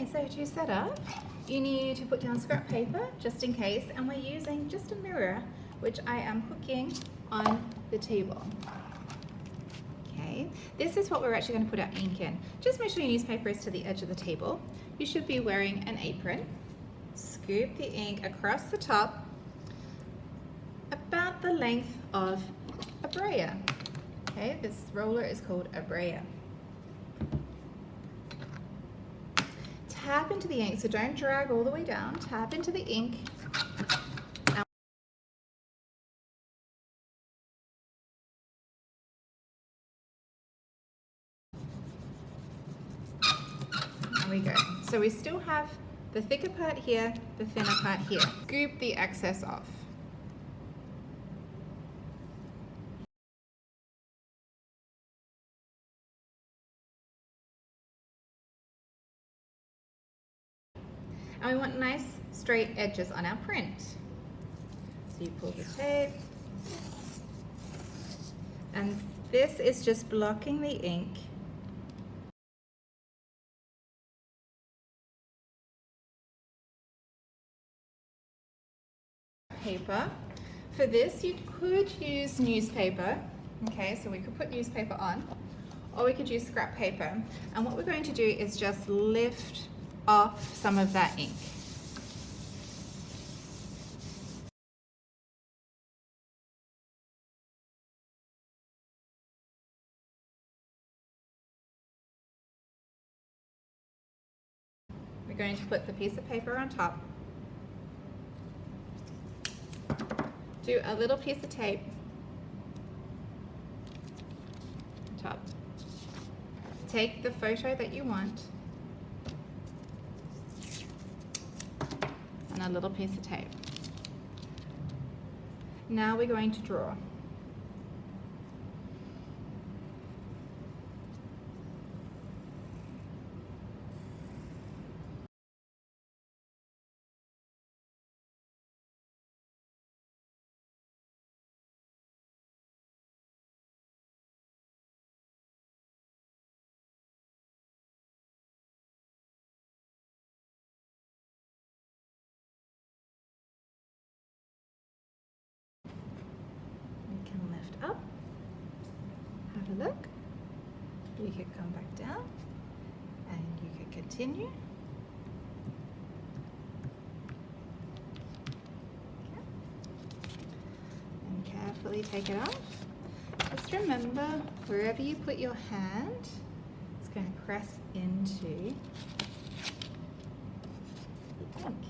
Okay, so to set up, you need to put down scrap paper just in case, and we're using just a mirror, which I am hooking on the table. Okay, this is what we're actually going to put our ink in. Just make sure your newspaper is to the edge of the table. You should be wearing an apron. Scoop the ink across the top, about the length of a brayer. Okay, this roller is called a brayer. Tap into the ink, so don't drag all the way down. Tap into the ink. There we go. So we still have the thicker part here, the thinner part here. Scoop the excess off. And we want nice straight edges on our print. So you pull the tape, and this is just blocking the ink. Paper. For this, you could use newspaper. Okay, so we could put newspaper on, or we could use scrap paper. And what we're going to do is just lift off some of that ink. We're going to put the piece of paper on top. Do a little piece of tape on top. Take the photo that you want and a little piece of tape. Now we're going to draw. Up, have a look. You could come back down and you could continue. Okay. And carefully take it off. Just remember, wherever you put your hand, it's going to press into the ink.